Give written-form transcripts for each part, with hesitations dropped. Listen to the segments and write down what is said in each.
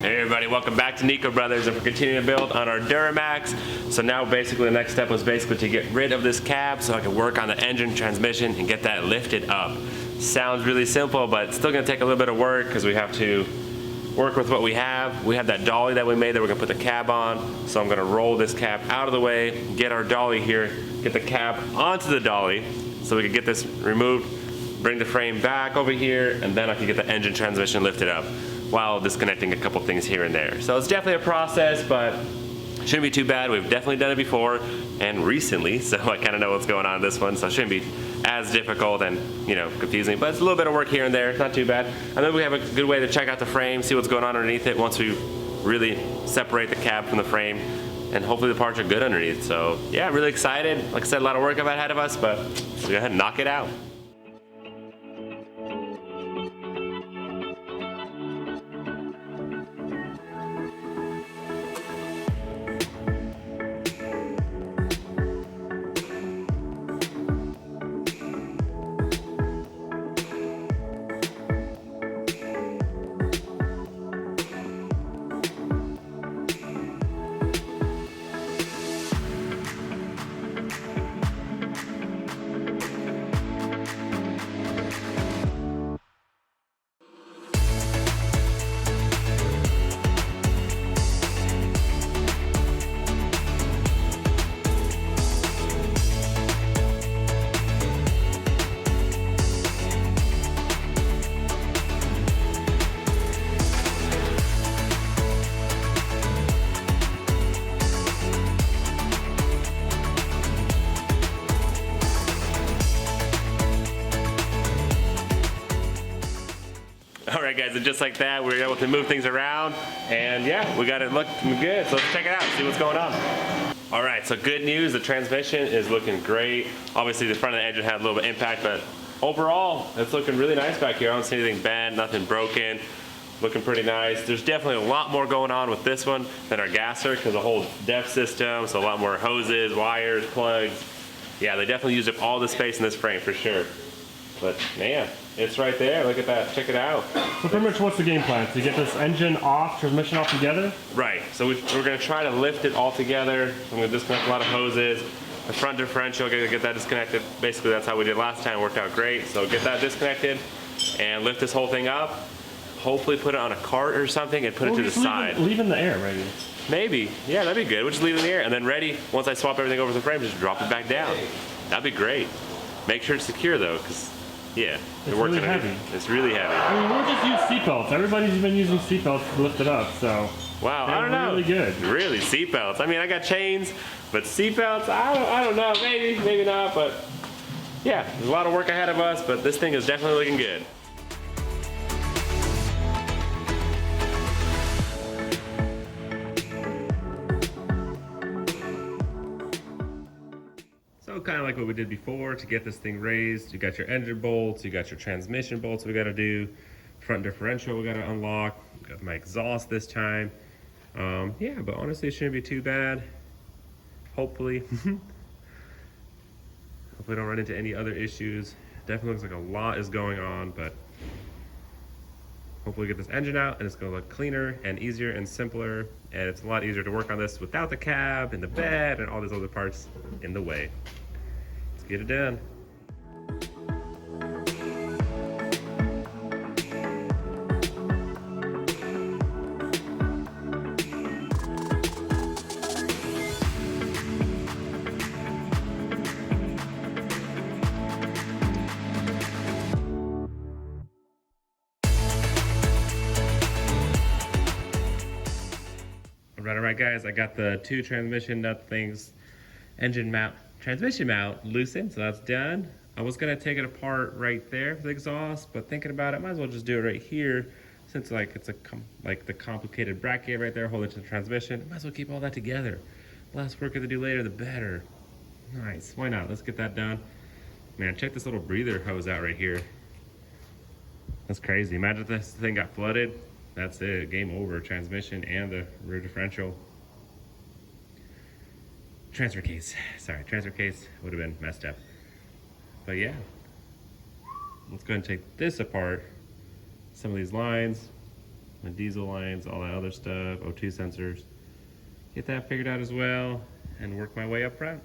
Hey everybody, welcome back to Niko Brothers, and we're continuing to build on our Duramax. So now basically the next step was basically to get rid of this cab so I could work on the engine, transmission, and get that lifted up. Sounds really simple, but it's still gonna take a little bit of work because we have to work with what we have. We have that dolly that we made that we're gonna put the cab on. So I'm gonna roll this cab out of the way, get our dolly here, get the cab onto the dolly so we can get this removed, bring the frame back over here, and then I can get the engine, transmission lifted up while disconnecting a couple things here and there. So it's definitely a process, but shouldn't be too bad. We've definitely done it before and recently, so I kind of know what's going on in this one, so it shouldn't be as difficult and confusing, but it's a little bit of work here and there, not too bad. And then we have a good way to check out the frame, see what's going on underneath it once we really separate the cab from the frame, and hopefully the parts are good underneath. So yeah, really excited. Like I said, a lot of work ahead of us, but let's go ahead and knock it out. Alright guys, and just like that, we were able to move things around, and yeah, we got it looking good, so let's check it out, see what's going on. Alright, so good news, the transmission is looking great. Obviously the front of the engine had a little bit of impact, but overall, it's looking really nice back here. I don't see anything bad, nothing broken, looking pretty nice. There's definitely a lot more going on with this one than our gasser, because the whole depth system, so a lot more hoses, wires, plugs. Yeah, they definitely used up all the space in this frame for sure. But man, it's right there. Look at that. Check it out. So pretty much what's the game plan? To get this engine off, transmission off together? Right. So we're going to try to lift it all together. I'm going to disconnect a lot of hoses. The front differential, going to get that disconnected. Basically, that's how we did last time. It worked out great. So get that disconnected and lift this whole thing up. Hopefully put it on a cart or something and put it to the side. Leave in the air, maybe. Maybe. Yeah, that'd be good. We'll just leave it in the air. And then ready, once I swap everything over the frame, just drop it back down. That'd be great. Make sure it's secure, though, because yeah, it's really heavy. It's really heavy. I mean, we'll just use seatbelts. Everybody's been using seatbelts to lift it up, so. Wow, I don't know. Really good. Really, seatbelts. I mean, I got chains, but seatbelts, I don't know. Maybe not, but yeah, there's a lot of work ahead of us, but this thing is definitely looking good. So kind of like what we did before to get this thing raised. You got your engine bolts, you got your transmission bolts we got to do, front differential we got to unlock, got my exhaust this time. Yeah, but honestly it shouldn't be too bad. Hopefully. Hopefully don't run into any other issues. Definitely looks like a lot is going on, but hopefully get this engine out and it's going to look cleaner and easier and simpler, and it's a lot easier to work on this without the cab and the bed and all these other parts in the way. Let's get it done. Alright guys, I got the two transmission nut things, transmission mount loosened, so that's done. I was gonna take it apart right there for the exhaust, but thinking about it, might as well just do it right here, since like it's the complicated bracket right there holding to the transmission. Might as well keep all that together. Less work to do later, the better. Nice, why not? Let's get that done. Man, check this little breather hose out right here. That's crazy. Imagine if this thing got flooded. That's it, game over. Transmission and the rear differential. Transfer case would have been messed up. But yeah, let's go ahead and take this apart. Some of these lines, my diesel lines, all that other stuff, O2 sensors. Get that figured out as well and work my way up front.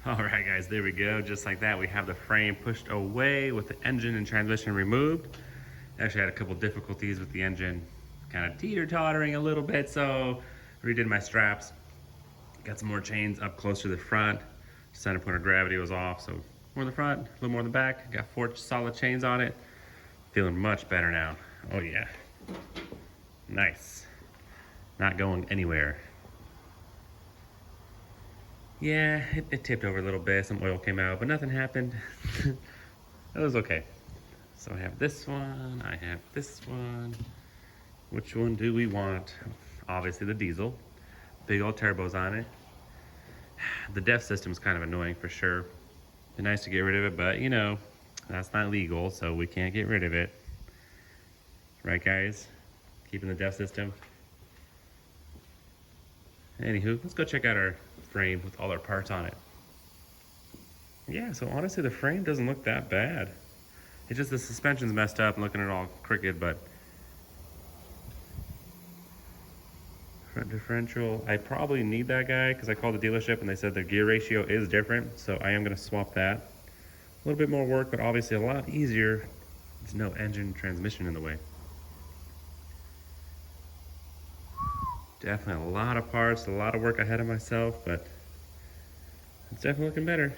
All right, guys, there we go. Just like that, we have the frame pushed away with the engine and transmission removed. Actually had a couple difficulties with the engine kind of teeter-tottering a little bit, so redid my straps. Got some more chains up closer to the front. Center point of gravity was off, so more in the front, a little more in the back. Got 4 solid chains on it. Feeling much better now. Oh yeah. Nice. Not going anywhere. Yeah, it tipped over a little bit. Some oil came out, but nothing happened. That was okay. So I have this one, I have this one. Which one do we want? Obviously the diesel. Big old turbos on it. The DEF system is kind of annoying for sure. Be nice to get rid of it, but you know, that's not legal, so we can't get rid of it. Right, guys? Keeping the DEF system. Anywho, let's go check out our frame with all our parts on it. Yeah, so honestly the frame doesn't look that bad. It's just the suspension's messed up and looking at it all crooked, but front differential, I probably need that guy because I called the dealership and they said the gear ratio is different, so I am going to swap that. A little bit more work, but obviously a lot easier. There's no engine transmission in the way. Definitely a lot of parts, a lot of work ahead of myself, but it's definitely looking better.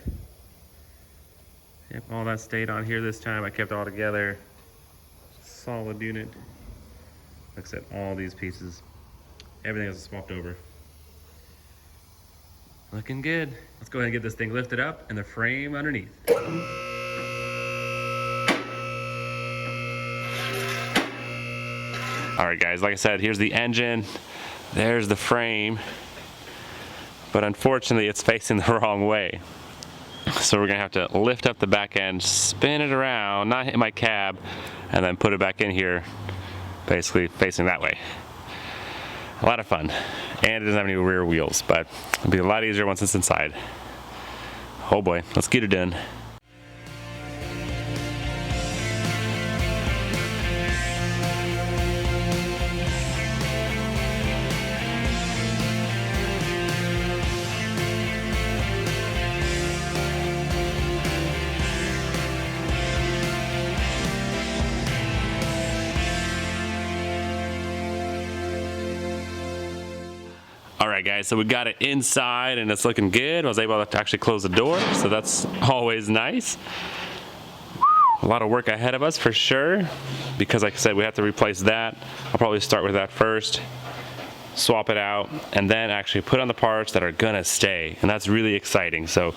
Yep, all that stayed on here this time. I kept it all together. Solid unit. Like I said, all these pieces, everything else is swapped over. Looking good. Let's go ahead and get this thing lifted up and the frame underneath. All right, guys, like I said, here's the engine. There's the frame, but unfortunately it's facing the wrong way. So we're gonna have to lift up the back end, spin it around, not hit my cab, and then put it back in here, basically facing that way. A lot of fun. And it doesn't have any rear wheels, but it'll be a lot easier once it's inside. Oh boy, let's get it done. All right, guys, so we got it inside and it's looking good. I was able to actually close the door, so that's always nice. A lot of work ahead of us for sure, because like I said, we have to replace that. I'll probably start with that first, swap it out, and then actually put on the parts that are gonna stay, and that's really exciting. So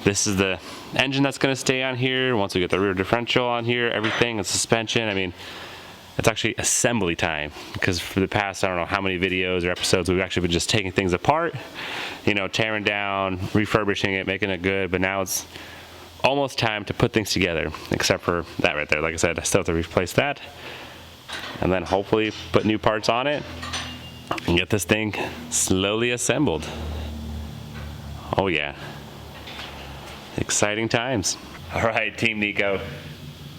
this is the engine that's gonna stay on here. Once we get the rear differential on here, everything, the suspension, I mean, it's actually assembly time, because for the past, I don't know how many videos or episodes, we've actually been just taking things apart, you know, tearing down, refurbishing it, making it good, but now it's almost time to put things together, except for that right there. Like I said, I still have to replace that, and then hopefully put new parts on it, and get this thing slowly assembled. Oh yeah. Exciting times. All right, Team Niko.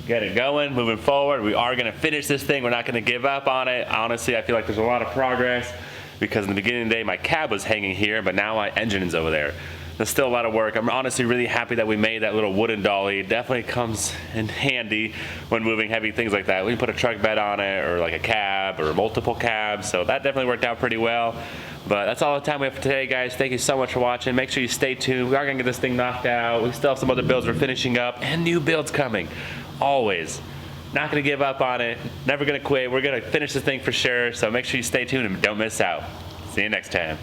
Get it going, moving forward. We are gonna finish this thing. We're not gonna give up on it. Honestly, I feel like there's a lot of progress, because in the beginning of the day, my cab was hanging here, but now my engine is over there. There's still a lot of work. I'm honestly really happy that we made that little wooden dolly. It definitely comes in handy when moving heavy things like that. We can put a truck bed on it, or like a cab, or multiple cabs, so that definitely worked out pretty well. But that's all the time we have for today, guys. Thank you so much for watching. Make sure you stay tuned. We are gonna get this thing knocked out. We still have some other builds we're finishing up, and new builds coming. Always. Not gonna give up on it. Never gonna quit. We're gonna finish this thing for sure. So make sure you stay tuned and don't miss out. See you next time.